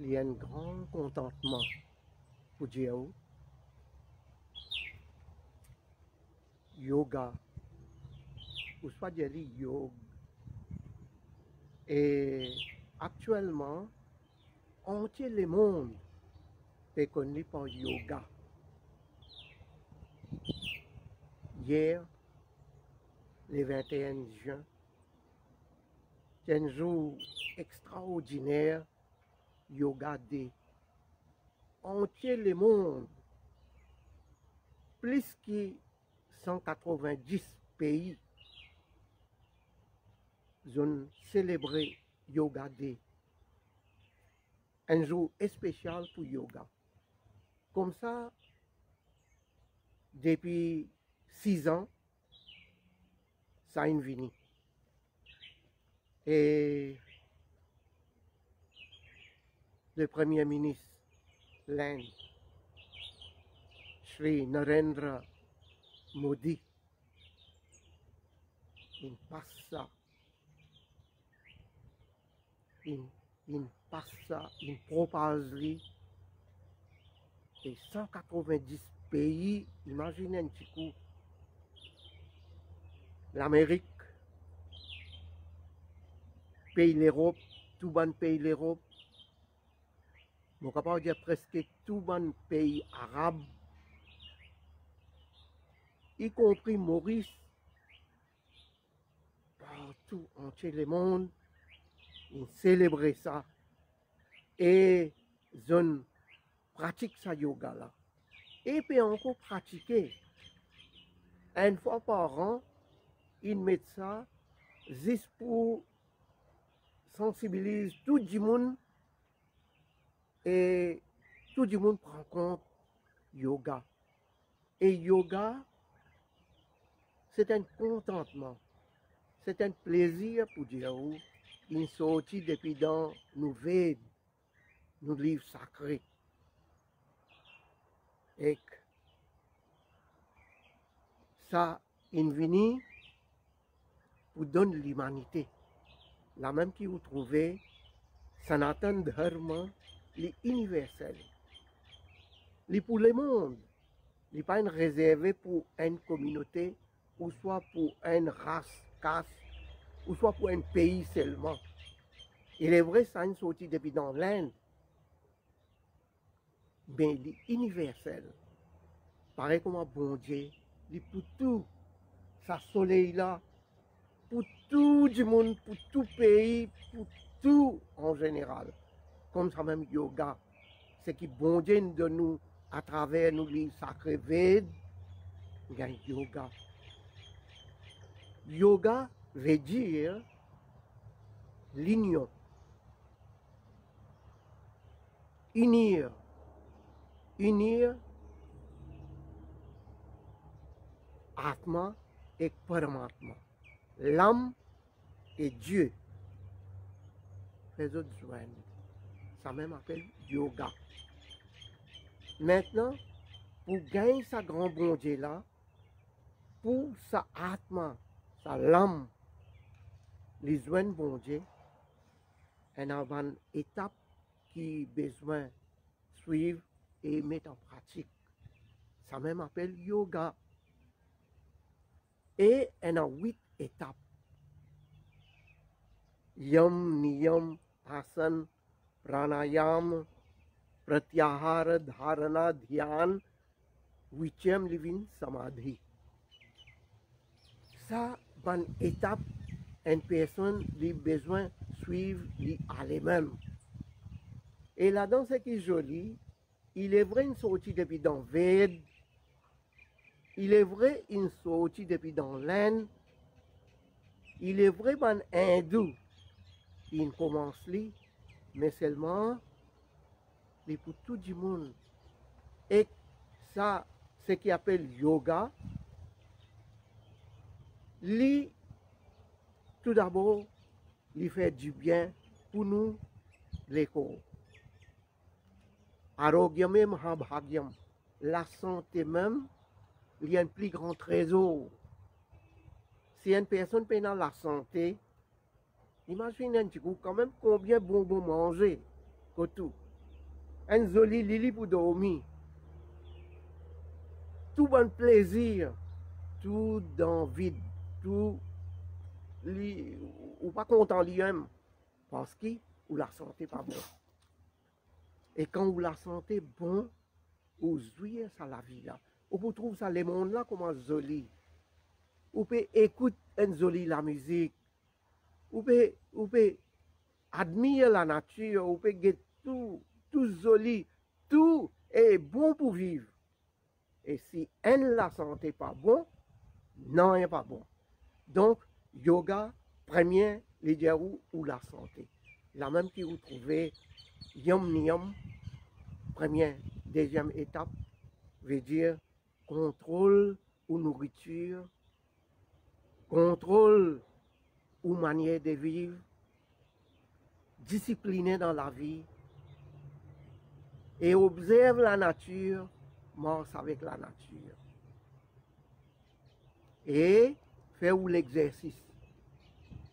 il y a un grand contentement pour dire yoga, ou soit dire yoga. Et actuellement, entier le monde est connu par yoga. Hier, le 21 juin, c'est un jour extraordinaire, Yoga Day. Entier le monde, plus que 190 pays, ont célébré Yoga Day. Un jour spécial pour yoga. Comme ça, depuis 6 ans, ça a venu. Et le Premier ministre l'Inde, Shri Narendra Modi, il passe ça, il propose les 190 pays, imaginez un petit coup, l'Amérique, pays l'Europe, tout bon pays l'Europe, on peut dire presque tout bon pays arabe, y compris Maurice, partout entier le monde, ils célèbrent ça et ils pratiquent ça yoga là. Et puis encore pratiquer. Une fois par an, ils mettent ça juste pour sensibiliser tout le monde et tout le monde prend compte yoga. Et yoga, c'est un contentement, c'est un plaisir pour dire une sortie depuis dans nos Vèdes, nos livres sacrés. Et ça, il vient pour donner l'humanité. La même qui vous trouvez, Sanatan Dharma, les universels. Les pour le monde. Il n'est pas réservé pour une communauté, ou soit pour une race, caste, ou soit pour un pays seulement. Il est vrai, ça a une sortie depuis dans l'Inde, mais il est universel. Pareil comme un bon Dieu, il est pour tout, ça soleil là, pour tout le monde, pour tout pays, pour tout en général. Comme ça même yoga, c'est qui bon Dieu de nous à travers nos livres sacrés Vèdes, il y a yoga. Yoga veut dire l'union, unir Atma et Paramatma, l'âme et Dieu. Les autres joignent. Ça même appelle yoga. Maintenant, pour gagner sa grand bon Dieu là, pour sa Atma, sa l'âme, les joints bon Dieu, il y a une étape qui besoin suivre et mettre en pratique. Ça même appelle yoga. Et il y a 8 étapes. Yam, Niyam, Asana, Pranayam, Pratyahara, Dharana, Dhyan, 8e living Samadhi. Ça, une étape, une personne a besoin de suivre à elle-même. Et là-dedans, ce qui est joli, il est vrai une sortie depuis dans Vède, il est vrai une sortie depuis dans l'Inde, il est vrai un hindou, il commence li, mais seulement pour tout le monde. Et ça, ce qui appelle yoga, lui, tout d'abord, il fait du bien pour nous, les corps. Arogyame Mahabhagyam, la santé même, il y a un plus grand trésor. Si une personne peut dans la santé, imaginez un petit coup, quand même combien de bonbons manger, que tout. un joli lili pour dormir. Tout bon plaisir, tout dans vide, tout ou pas content lui-même parce que ou la santé pas bon. Et quand ou la santé bon, ou jouir ça la vie là. Ou vous trouve ça les mondes là comment joli. Ou peut écouter une jolie la musique. Ou peut admirer la nature, ou peut get tout joli, tout est bon pour vivre. Et si elle la santé pas bon, non, elle pas bon. Donc, yoga, premier, leader ou la santé. La même que vous trouvez, yom niyom, première, deuxième étape, veut dire contrôle ou nourriture, contrôle ou manière de vivre, discipliné dans la vie, et observe la nature, marche avec la nature. Et fait ou l'exercice.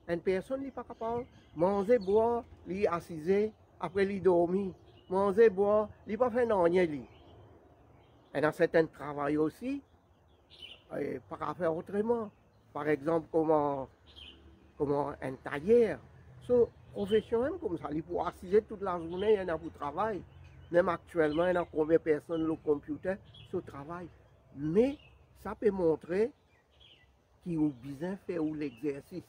Une personne n'est pas capable de manger, boire, lui assiser, après lui dormir. Manger, boire, lui pas faire rien. Et dans certains travails aussi, pas faire autrement. Par exemple, comment un tailleur. So, professionnel comme ça, il pour assiser toute la journée, il y en a pour travail. Même actuellement, il y a combien de personnes le computer sur travail. Mais ça peut montrer qu'il a besoin de faire l'exercice.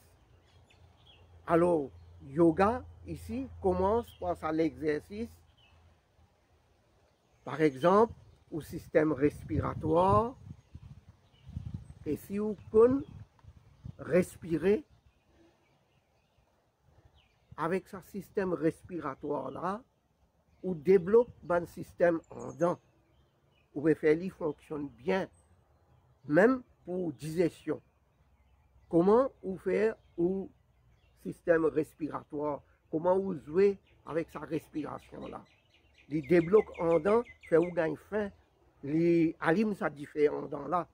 Alors, yoga, ici, commence par l'exercice. Par exemple, au système respiratoire. Et si vous pouvez respirer avec ce système respiratoire là, ou développe un système en dents, ou pouvez faire qu'il fonctionne bien, même pour digestion. Comment vous faire ou système respiratoire, comment vous jouez avec sa respiration là. Il débloque en dents, fait ou gagne faim, il allume sa différents dents là.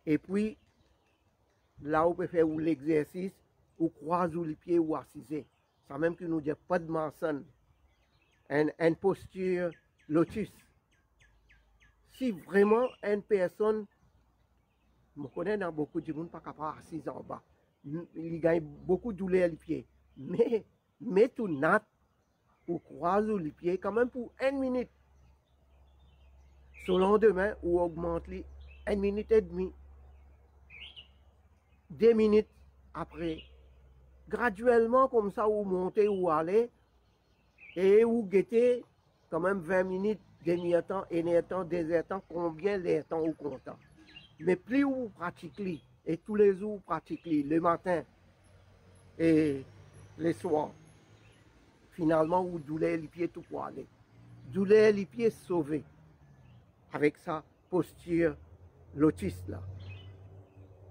Et puis, là, vous pouvez faire l'exercice, ou croiser les pieds ou assiser. Ça même que nous dit pas de maçonne. Une posture lotus. Si vraiment une personne, je connais dans beaucoup de monde pas capable d'assis en bas, il gagne beaucoup de douleur les pieds. Mais tout nat, ou croiser les pieds quand même pour 1 minute. Sur le lendemain, ou augmente les 1 minute et demie. 2 minutes après. Graduellement, comme ça, vous montez ou allez, et vous guettez quand même 20 minutes, demi-temps, 1 temps, 2 temps, combien les temps vous comptez. Mais plus vous pratiquez, et tous les jours vous pratiquez, le matin et le soir, finalement vous doulez les pieds tout pour aller. Doulez les pieds sauvés avec sa posture lotus là.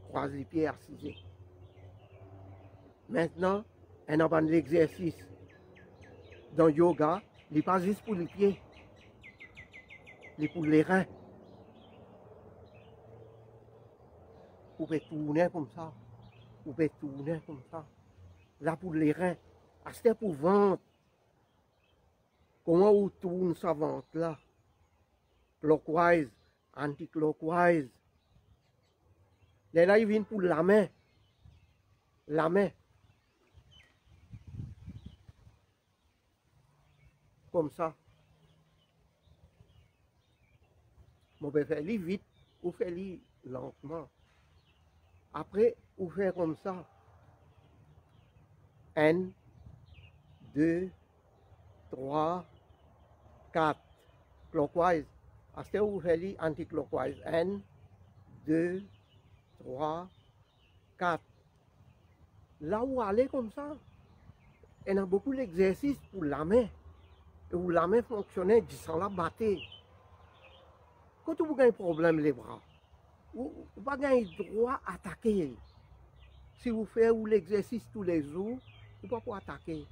Croise les pieds assisés. Maintenant, on a l'exercice dans le yoga, il n'est pas juste pour les pieds, il est pour les reins. Vous pouvez tourner comme ça, vous pouvez tourner comme ça. Là pour les reins, c'était pour ventre. Comment vous tournez sa ventre là? Clockwise, anti-clockwise. Là, il vient pour la main. La main. Comme ça. On peut faire vite ou faire lentement. Après, vous faites comme ça. 1, 2, 3, 4. Clockwise. Après, vous faites anti-clockwise. 1, 2, 3, 4. Là où aller comme ça, il y a beaucoup d'exercices pour la main. Et où la main fonctionnait sans la battre. Quand vous avez un problème les bras, vous n'avez pas le droit d'attaquer. Si vous faites l'exercice tous les jours, vous ne pouvez pas attaquer.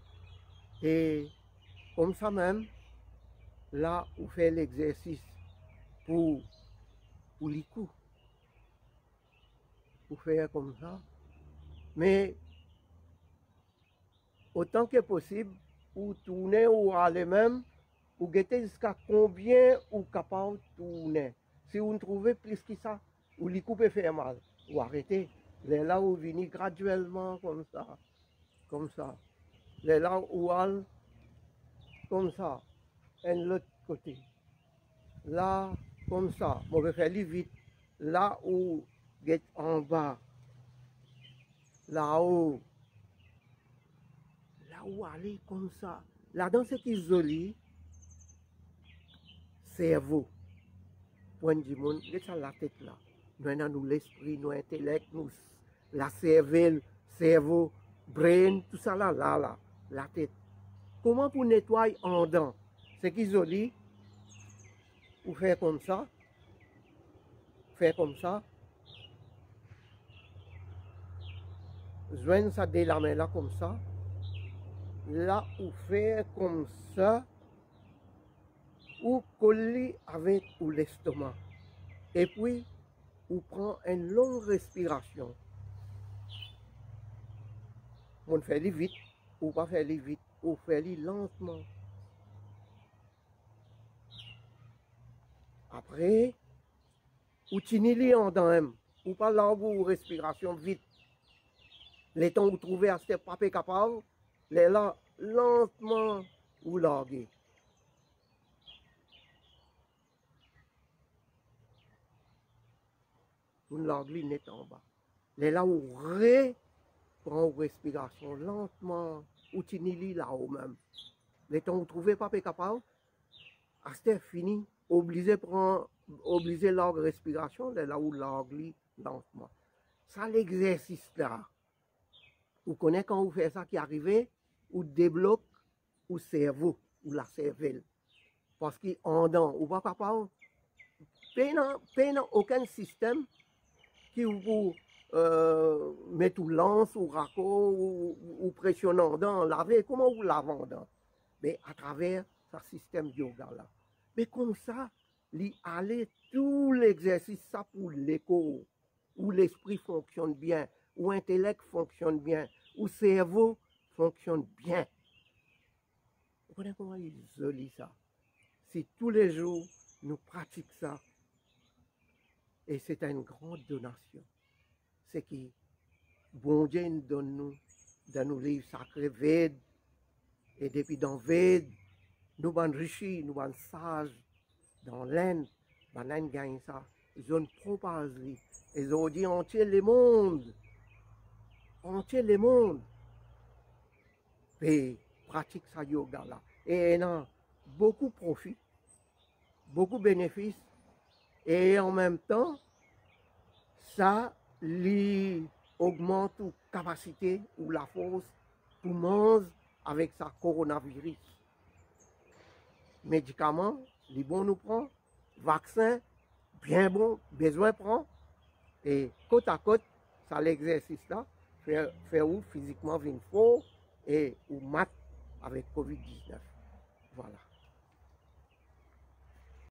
Et comme ça même, là, vous faites l'exercice pour les coups. Vous faites comme ça. Mais autant que possible, vous tournez ou allez même ou guettez jusqu'à combien ou capable de tourner. Si vous trouvez plus que ça, ou les coupez faire mal, ou arrêtez. Les là où venez graduellement comme ça, comme ça. Les là où allez comme ça, et l'autre côté. Là, comme ça, on va faire vite. Là où get en bas, là-haut, là où aller comme ça. Là-dedans, c'est qui est joli, cerveau. Point du monde, c'est ça la tête là. Nous avons l'esprit, nous l'intellect, nous la cervelle, cerveau, brain, tout ça là, la tête. Comment pour nettoyer en dedans? C'est qui est joli, ou faire comme ça, joindre ça de la main là comme ça, là ou faire comme ça, ou coller avec l'estomac. Et puis, on prend une longue respiration. On fait vite, ou pas faire vite, ou faire lentement. Après, ou tenez en dedans, ou pas là où respiration vite. Les temps où vous trouvez à ce pas capable, les là, lentement, ou larguez. Vous larguez net en bas. Les là où prend une respiration lentement, ou tenez là-haut même. Les temps où vous trouvez pas capable, à ce fini, obligé la respiration, là où largue lentement. Ça l'exercice là. Vous connaissez quand vous faites ça qui arrive, ou débloque ou cerveau, ou la cervelle. Parce qu'en dedans, vous pas capable, aucun système qui vous met tout lance ou raccord ou pressionnant dans laver, comment vous lavez dedans? Mais à travers ce système yoga là. Mais comme ça, il aller tout l'exercice ça pour l'écho, où l'esprit fonctionne bien, où l'intellect fonctionne bien, où le cerveau fonctionne bien. Vous comprenez comment il est joli ça? Si tous les jours nous pratiquons ça, et c'est une grande donation, c'est que bon Dieu nous donne nous dans nos livres sacrés Veds, et depuis dans Veds, nous sommes enrichis, nous sommes sages, dans l'Inde, nous gagnons ça, ils ont propagé, ils ont dit entier le monde, et pratique ça yoga là. Et il y a beaucoup de profit, beaucoup de bénéfices, et en même temps, ça augmente la capacité ou la force pour manger avec sa coronavirus. Médicaments, les bons nous prend, vaccin, bien bon, besoin prend, et côte à côte, ça l'exercice là, faire où physiquement vient fort et ou mat avec COVID-19. Voilà.